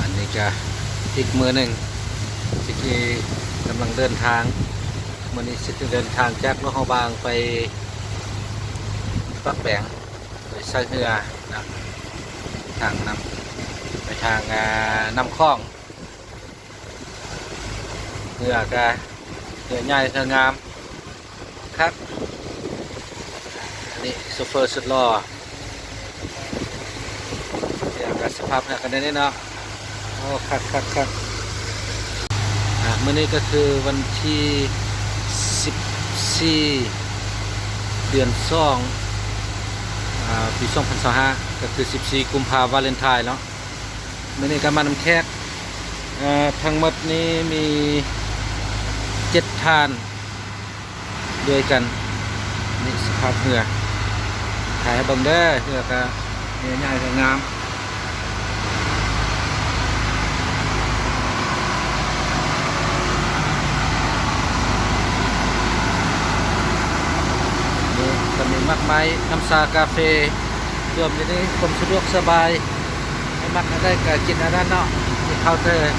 อันนี้ก็อีกมือหนึ่งที่กำลังเดินทางวันนี้จะเดินทางจากนครบางไปปักแบงไปสร้างเรือนะทางนำไปทางน้ำคลองเรือก็เรือใหญ่เรืองามครับนี่โซเฟอร์สุดหล่อเดี๋ยวก็สภาพกันได้เนาะโอ้ครับมื้อนี้ก็คือวันที่14เดือน2ปี2025ก็คือ14กุมภาพันธ์วาเลนไทน์เนาะมื้อนี้ก็มานำแขกทั้งหมดนี้มี7ท่านด้วยกันนี่สภาพเรือถ่ายให้เบิ่งเด้อเรือก็ใหญ่ๆก็งามก็มีมากมายน้ำชากาแฟรวมอยู่ในความสะดวกสบายให้มักได้ก็กินอันนั้นเนาะที่เคาน์เตอร์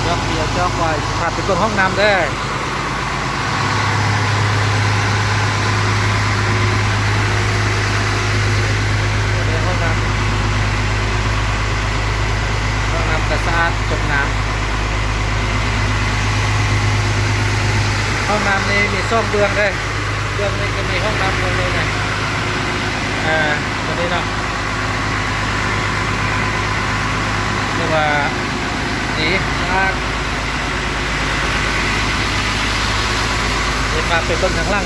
จอกเบียร์จอกไวน์พาไปเบิ่งห้องน้ำเด้อห้องน้ำก็สะอาดจบน้ำห้องน้ำนี้มีซ่อมเบื้องได้เบื้องนี้ก็มีห้องน้ำตรงนี้นะตรงนี้เนาะเรียกว่าสีสะอาดเดินมาไปเบื้องข้างล่าง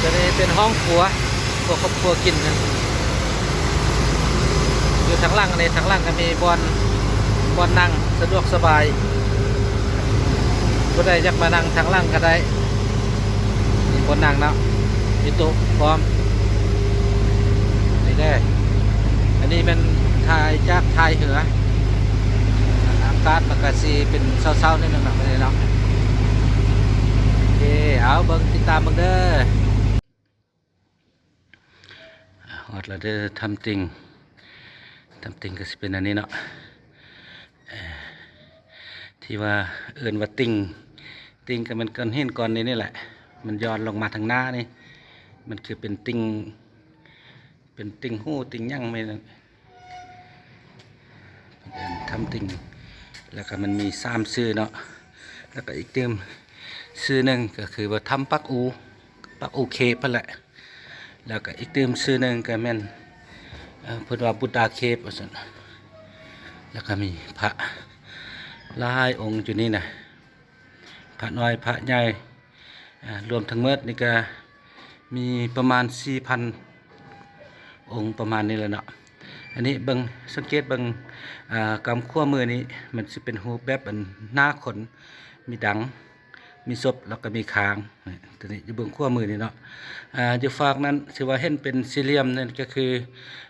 ตัวนี้เป็นห้องครัวครอบครัวกินนะอยู่ทางล่างในทางล่างก็มีบอนนั่งสะดวกสบายผู้ใดอยากมานั่งทางล่างก็ได้มีบอนนั่งเนาะมีโต๊ะพร้อมนี่ได้อันนี้เป็นทายจากทายเหืออากาศมันก็สีเป็นเศร้าๆนิดนึงนะไม่ได้เนาะโอเคเอาเบิ่งติดตามเบิ่งเด้อฮอดแล้วเด้อทำติ่งก็สิเป็นอันนี้เนาะที่ว่าเอิ้นว่าติ่งก็มันก้อนหินก้อนนี้นี่แหละมันย้อนลงมาทางหน้านี่มันคือเป็นติ่งหู้ติ่งยั่งไม่ทำติ่งแล้วก็มันมี3ชื่อเนาะแล้วก็อีกชื่อหนึ่งก็คือว่าทำปักอูเคปนั่นแหละแล้วก็อีกชื่อหนึ่งก็แม่นเพิ่นว่าบุตตาเคปว่าซั่นแล้วก็มีพระหลายองค์อยู่นี่นะพระน้อยพระใหญ่รวมทั้งหมดนี่ก็มีประมาณ 4,000 องค์ประมาณนี้แหละเนาะอันนี้เบิ่งสังเกตเบิ่งกำขั้วมือนี้มันสิเป็นรูปแบบหน้าขนมีดังมีศพแล้วก็มีคางตัวนี้อยู่เบิ่งขั้วมือนี่เนาะอยู่ฝากนั้นสิว่าเห็นเป็นสี่เหลี่ยมนั่นก็คือ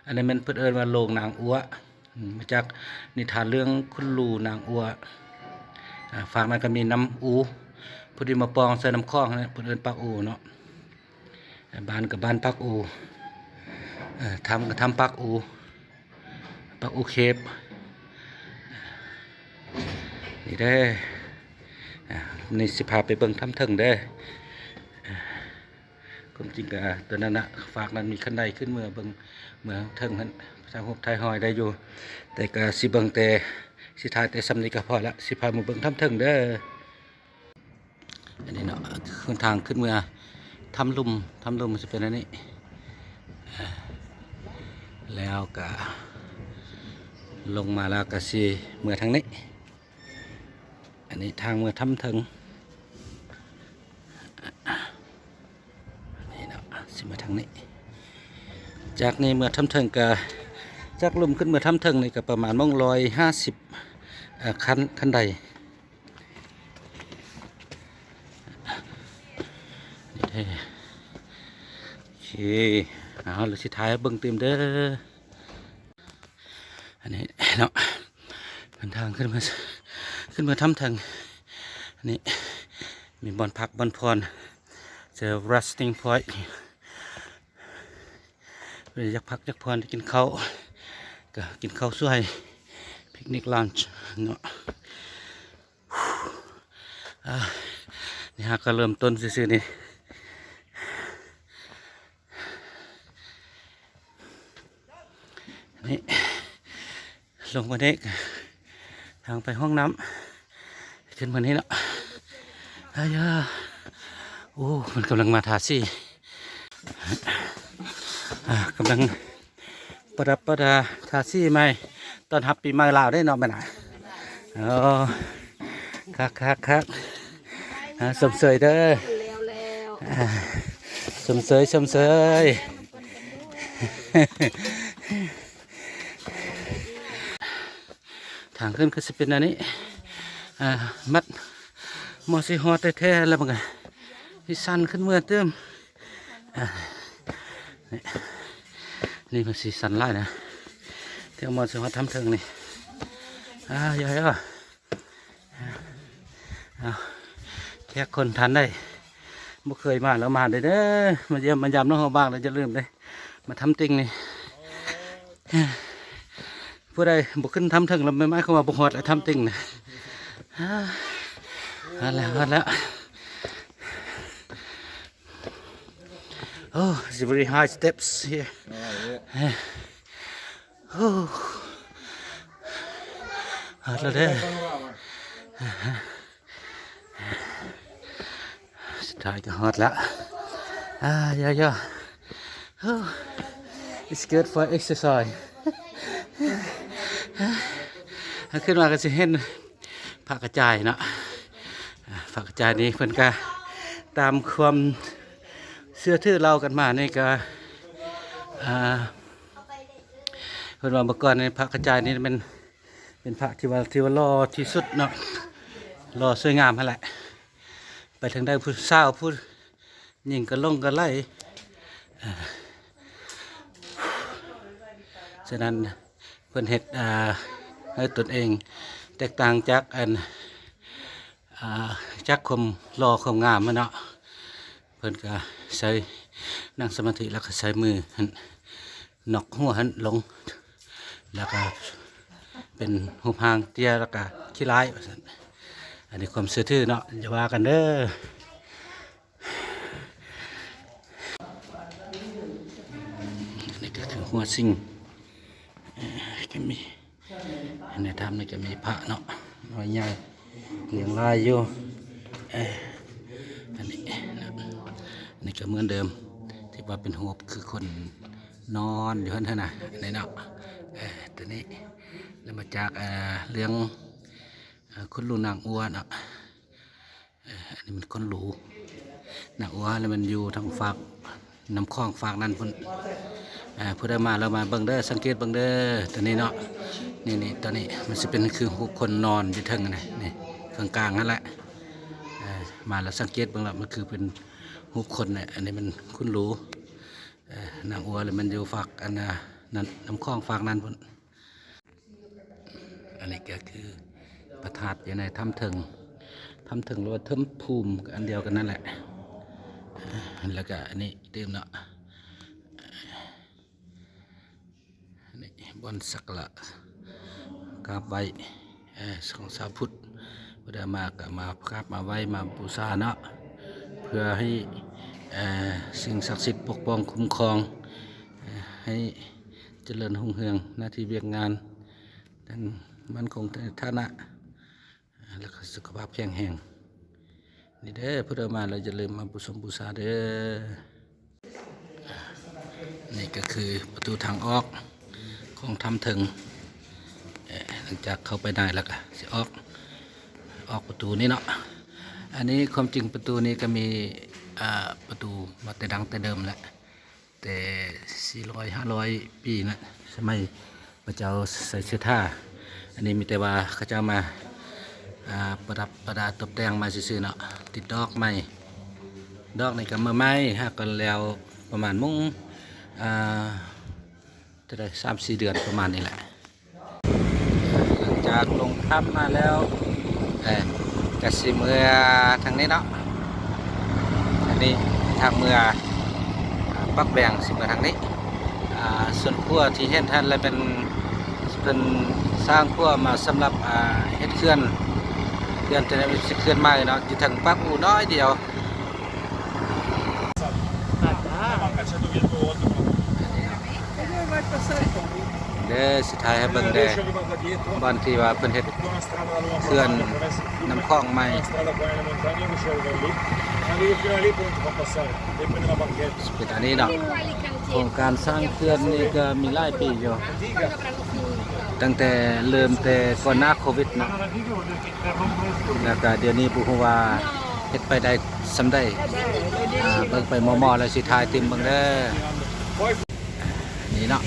อันนี้มันเพิ่นเอิ้นว่าโลงนางอัวมาจากนิทานเรื่องคุณลูนางอัวฝากนั้นก็มีน้ำอูพุทธิมาปองใส่น้ำคลองนะเพิ่นเอิ้นปักอูเนาะบ้านกับบ้านปักอูทำกับทำปักอูเคปนี่ได้นี่สิพาไปเบิ่งทำถึงได้ความจริงก็ตัวนั้นนะฝากนั้นมีขั้นใดขึ้นเมื่อเบิ่งเมื่อถึงนั้นทางหุบไทยหอยได้อยู่แต่ก็สิเบิ่งแต่สิถ่ายแต่สำนีก็พอละสิพามาเบิ่งทำถึงเด้ออันนี้เนาะขึ้นทางขึ้นเมื่อทำลุ่มมันจะเป็นอันนี้แล้วก็ลงมาแล้วก็สิเมื่อทางนี้อันนี้ทางเมื่อทำถึงนี่เนาะสิมาทางนี้จากนี้เมื่อทำถึงก็จากลุ่มขึ้นเมื่อทำถึงนี่ก็ประมาณ150ขั้นใดโอเคเอาเลยสิท้ายเบิ่งเต็มเด้ออันนี้เนาะเป็นทางขึ้นมาทำทางอันนี้มีบอนพักบอนพรเจอ resting point อยากพักอยากพรกินข้าวก็กินข้าวสวยพิกนิกลันช์เนาะนี่ฮะก็เริ่มต้นซื่อๆนี่นี่ลงมาเด็กทางไปห้องน้ำขึ้นมานี้เนาะอายาโอ้มันกำลังมาทาซี่กำลังประดับประดาทาซี่ใหม่ตอนฮับปีใหม่ลาวได้เนาะไปไหนอ๋อคักสมเสยเด้อสมเสยทางขึ้นก็จะเป็นอันนี้มัดมอสิฮอตแท้ๆแล้วมันก็ที่สั้นขึ้นเมื่อเติมนี่มันสีสันไล่นะเที่ยวมอสิฮอตทำเถิงนี่ใหญ่แค่คนทันได้บ่เคยมาแล้วมาได้เด้อมาเยี่ยมมายามน้องเขาบ้างแล้วจะลืมได้มาทำจริงนี่ผู้ใดบุกขึ้นทำถึงแล้วไม่ไม่เข้ามาบุกหอดแล้วทำจริงนะฮัลโหลโอ้ it's very high steps here โอ้ฮัลโหลเด้อสุดท้ายก็ฮอดแล้วเยอะit's good for exercise ขึ้นมาก็จะเห็นผักกระจายเนาะผักกระจายนี้เพิ่นก็ตามความเชื่อถือเรากันมานี่ก็เพิ่นว่าเมื่อก่อนในผักกระจายนี่เป็นผักที่ว่าหล่อที่สุดเนาะหล่อสวยงามนั่นแหละไปทางใดผู้สาวผู้หญิงก็ลงก็ไล่ฉะนั้นเพิ่นเฮ็ดให้ตนเองแตกต่างจากจากความรอความงามมันเนาะเพิ่นก็ใช้นั่งสมาธิแล้วก็ใช้มือหนอกหัวลงแล้วก็เป็นหูพางเตี้ยแล้วก็ขี้ร้ายอันนี้ความเชื่อถือเนาะอย่าว่ากันเด้อนี่ก็คือหัวซิงก็มีในถ้ำนี่ก็มีพระเนาะน้อยใหญ่เรียงรายอยู่อันนี้ก็เหมือนเดิมที่ว่าเป็นหัวคือคนนอนอยู่นั่นนะในเนาะตัวนี้แล้วมาจากเรื่องคนลูนางอ้วนเนาะอันนี้มันคนหลูนางอ้วนแล้วมันอยู่ทางฝากน้ำคลองฝากนั่นพุ่นผู้ได้มาเรามาเบิ่งเด้อสังเกตเบิ่งเด้อตัวนี้เนาะนี่ตัวนี้มันจะเป็นคือคนนอนอยู่ทึงนี่กลางนั่นแหละมาแล้วสังเกตเบิ่งแล้วมันคือเป็นหุบคนเนี่ยอันนี้มันคุ้นรู้นางอัวเลยมันอยู่ฝากอันนั้นน้ำคลองฝากนั่นพุ่นอันนี้ก็คือประทัดอยู่ในถ้ำถึงหรือว่าถ้ำภูมิอันเดียวกันนั่นแหละแล้วก็อันนี้เติมเนาะนี่บนสักละกราบไว้ของสาวพุทธเวลามาก็มากราบมาไว้มาบูชาเนาะเพื่อให้สิ่งศักดิ์สิทธิ์ปกป้องคุ้มครองให้เจริญรุ่งเรืองหน้าที่เวียกงานดังมั่นคงในฐานะแล้วก็สุขภาพแข็งแรงนี่เด้อเพื่อมาเราจะลืมมาบูชาเด้อนี่ก็คือประตูทางออกของถ้ำถึงหลังจากเข้าไปได้แล้วก็จะออกประตูนี้เนาะอันนี้ความจริงประตูนี้ก็มีประตูมาแต่ดังแต่เดิมแหละแต่400-500 ปีนะสมัยพระเจ้าใส่เสื้อท่าอันนี้มีแต่ว่าเขาเจ้ามาประดับประดาตกแต่งมาซื่อๆเนาะติดดอกไม้ดอกในกำมือไม้ฮะกันแล้วประมาณมุ่งจะได้3-4 เดือนประมาณนี้แหละหลังจากลงถ้ำมาแล้วกสิเมื่อทางนี้เนาะอันนี้ทางเมื่อปักแบงสิเมื่อทางนี้ ส่วนครัวที่เฮ็ดท่านและเป็นสร้างครัวมาสำหรับเฮ็ดเคลื่อนแต่เป็นเคลื่อนไม้เนาะอยู่ทางปักอูน้อยเดียวเด้อสุดท้ายให้เบิ่งแด่บ้านที่ว่าเพิ่นเฮ็ดเคลื่อนน้ำคลองใหม่เป็นอันนี้เนาะโครงการสร้างเขื่อนนี่ก็มีหลายปีอยู่ตั้งแต่เริ่มแต่ก่อนหน้าโควิดเนาะแล้วก็เดี๋ยวนี้บ่ฮู้ว่าเฮ็ดไปได้สำใดเบิ่งไปมอๆแล้วสิถ่ายติมเบิ่งเด้อนี่เนาะ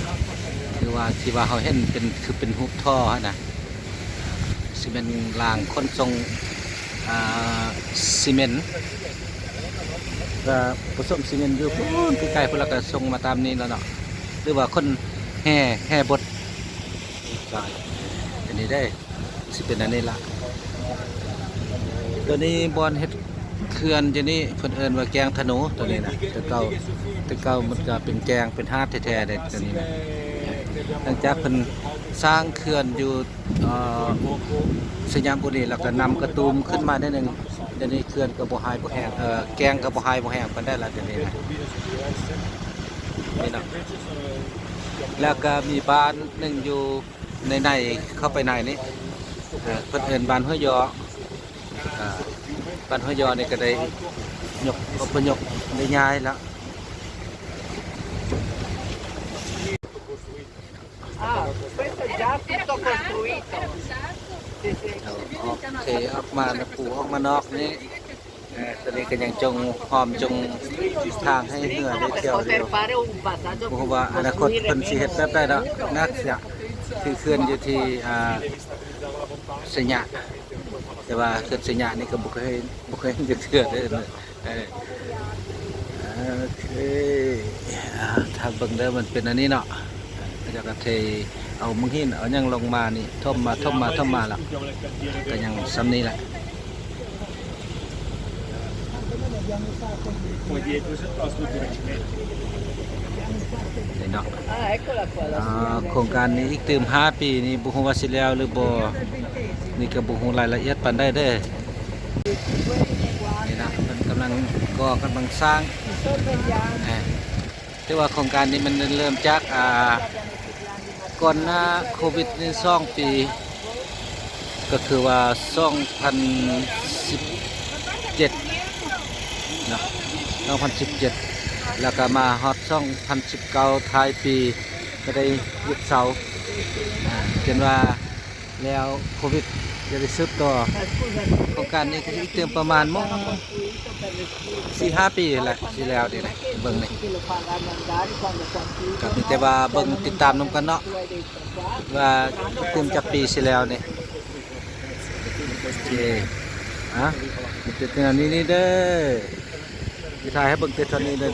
คือว่าที่ว่าเขาเห็นเป็นรูปท่อนะสิเป็นรางขนส่งซีเมนต์ก็ผสมซีเมนต์อยู่พุ่นใกล้ๆพุ่นแล้วก็ส่งมาตามนี้แล้วเนาะหรือว่าคนแห่บดก็อันนี้ได้สิเป็นอันนี้ละตัวนี้บอลเฮ็ดเขื่อนจะนี่เพิ่นเอิ้นว่าแกงธนูตัวนี้นะแต่เก่ามันก็เป็นแกงเป็นฮาดแท้ๆได้ตัวนี้นะหลังจากเพิ่นสร้างเขื่อนอยู่สยามบุรีแล้วก็นำกระตูมขึ้นมาได้หนึ่งเดี๋ยวนี้เขื่อนก็บ่หายบ่แห้งแกงก็บ่หายบ่แห้งปานได้ละเดี๋ยวนี้นะนี่เนาะแล้วก็มีบ้านหนึ่งอยู่ในเข้าไปในนี้เพิ่นเอิ้นบ้านห้วยยอบ้านห้วยยอนี่ก็ได้ยกอพยพได้ย้ายแล้วQuesto è già tutto costruito. Sì, sì. โอเคออกมานะปูออกมานอกนี่ตอนนี้ก็ยังจงหอมจงทางให้เหงื่อได้เที่ยวเดียว Poter fare un passaggio เพราะว่าอนาคตเพิ่นสิเฮ็ดแบบได้แล้วนักเสียคือเคลื่อนอยู่ที่สยะแต่ว่าเคลื่อนสยะนี่ก็บ่เคยเห็นเทื่อเด้อโอเคทางเบิ่งเด้อมันเป็นอันนี้เนาะก็จะกระเทเอามึงหินเอายังลงมานี่ท่มมาแล้วก็ยังซ้ำนี้แหละนี่เนาะ Ah, eccola qua. โครงการนี้อีกเติม5 ปีนี่บุฮูว่าสิแล้วหรือบ่นี่ก็บุฮูรายละเอียดปานได้เด้อนี่นะมันกำลังสร้างแต่ว่าโครงการนี้มันเริ่มจากก่อนหน้าโควิดนี่2 ปีก็คือว่า2017เนาะ2017แล้วก็มาฮอต2019ท้ายปีก็ได้หยุดเสาจนว่าแล้วโควิดจะได้ซึบต่อโครงการนี้ก็อีกเติมประมาณมั้ง4-5 ปีแหละสิแล้วนี่นะเบิ่งนี่ Lo faranno andare quando sono chiusi. ก็มีแต่ว่าเบิ่งติดตามนำกันเนาะ Tu hai detto qua. ว่าเติมจากปีสิแล้วนี่โอเคมันเป็นอันนี้เด้อสิถ่ายให้เบิ่งติดเท่านี้เด้อ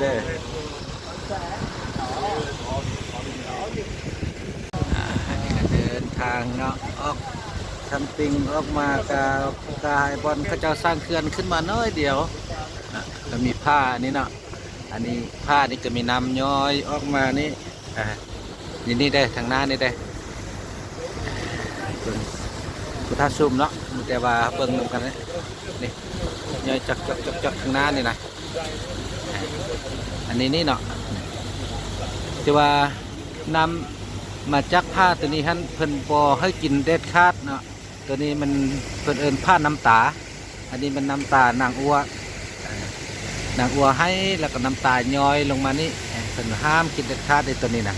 อันนี้ก็เดินทางเนาะออกซัมติงออกมากายบอลเขาเจ้าสร้างเขื่อนขึ้นมาน้อยเดียวก็มีผ้านี่เนาะอันนี้ผ้านี่ก็มีน้ำย้อยออกมานี่นี่ได้ทางหน้านี่ได้พุทธซุ่มเนาะมีแต่ว่าเบิ่งนำกันนี่ย้อยจักทางหน้านี่นะอันนี้นี่เนาะแต่ว่านำมาจากผ้าตัวนี้ท่านเพิ่นบ่ให้กินเด็ดขาดเนาะตัวนี้มันเพิ่นเอิ้นผ้าน้ำตาอันนี้มันน้ำตานางอัวให้แล้วก็น้ำตาย้อยลงมานี่เพิ่นห้ามกินเด็ดขาดในตัวนี้นะ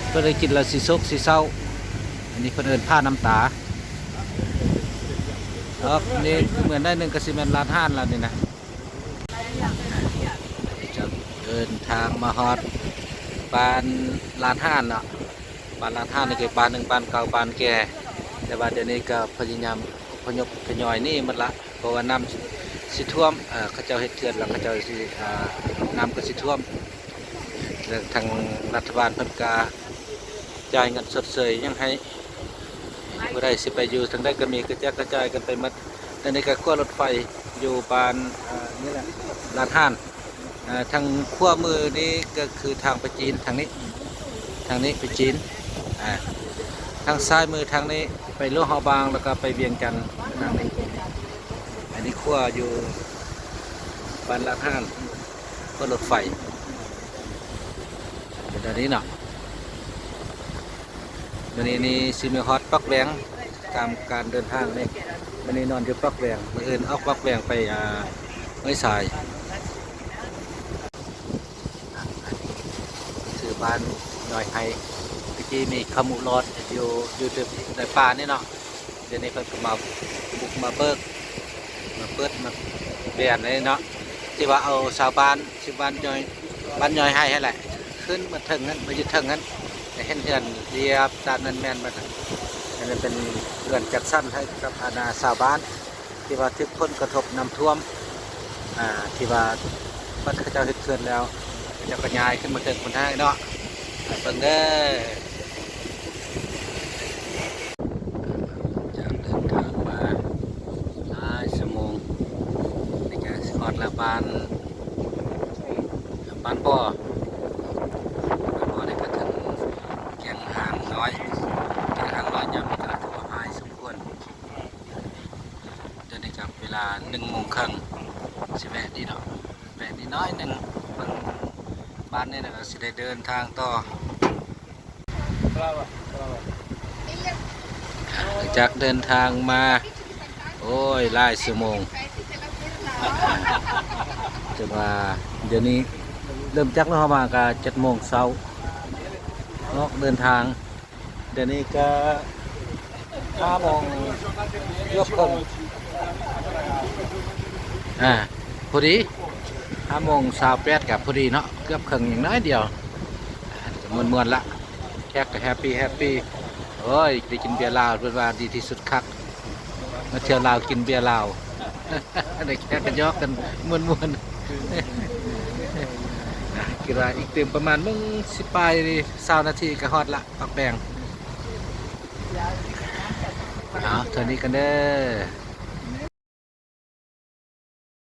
เพิ่นได้กินแล้วสิซกสิเศร้าอันนี้เพิ่นเอิ้นผ้าน้ำตานี่เหมือนได้1กระสิแม่นล้านห้านแล้วนี่นะจะเดินทางมาฮอดบ้านล้านห้านเนาะบ้านล้านห้านนี่คือบ้านหนึ่งบ้านเก่าบ้านแก่แต่ว่าเดี๋ยวนี้ก็พยายามอพยพทยอยนี่มันละเพราะว่าน้ำสิท่วมเขาเจ้าเฮ็ดเขื่อนแล้วเขาเจ้าสิน้ำก็สิท่วมแล้วทางรัฐบาลเพิ่นก็จ่ายเงินสดเสยยังให้บ่ได้สิไปอยู่ทางใดก็มีกระจายกันไปหมดแต่นี่ก็ขั้วรถไฟอยู่บ้านนี่แหละล้านห้าน ทางขั้วมือนี้ก็คือทางไปจีนทางนี้ไปจีนทางซ้ายมือทางนี้ไปหลวงฮอบางแล้วก็ไปเวียงจันทร์ทางนี้อันนี้ขั้วอยู่บ้านลาดห้านก็รถไฟเป็นอันนี้เนาะวันนี้นี่ซิมิฮอตปักแวงตามการเดินทางนี่วันนี้นอนอยู่ปักแวงมื่ออื่นออกปักแวงไปไม่สายสื่อบ้านหน่อยไฮเมื่อกี้มีขมุรอดอยู่ในป่านี่เนาะเดี๋ยวนี้เพิ่นก็มาบุกมาเปิดมาเปลี่ยนเลยเนาะที่ว่าเอาชาวบ้านชาวบ้านย่อยให้แหละขึ้นมาถึงนั้นมายึดถึงนั้นแต่เห็นเหือนเรียบตามนั้นแมนมาอันนั้นเป็นเหือนจัดสั้นให้กับอาณาชาวบ้านที่ว่าทึกพ้นกระทบน้ำท่วมที่ว่าพระเจ้าเฮ็ดเขื่อนแล้วจะกระจายขึ้นมาถึงคนไทยเนาะเบิ่งเด้อจากเดินทางมาหลายชั่วโมงในการสอดละบ้านบ่อได้ก็ถึงแก่งหางน้อยยามนี้ก็ถือว่าหายสมควรเดินในกับเวลา1:30สิแวะดีเนาะแวะนิดน้อยหนึ่งบ้านนี่นะก็สิได้เดินทางต่อหลังจากเดินทางมาโอ้ยหลายชั่วโมงจะมาเดี๋ยวนี้เริ่มจักแล้วเข้ามาก็7:00 นออกเดินทางเดี๋ยวนี้ก็5:00 นเกือบครึ่งพอดี5:28กับพอดีเนาะเกือบครึ่งอย่างน้อยเดียวมวนๆละแขกก็แฮปปี้โอ้ยได้กินเบียร์ลาวเป็นว่าดีที่สุดคักมาเที่ยวลาวกินเบียร์ลาวได้แขกกันยอกกันมวนคิดว่าอีกเต็มประมาณ10 ปลาย20 นาทีก็ฮอดละปักแบงเอาเท่านี้กันเด้อ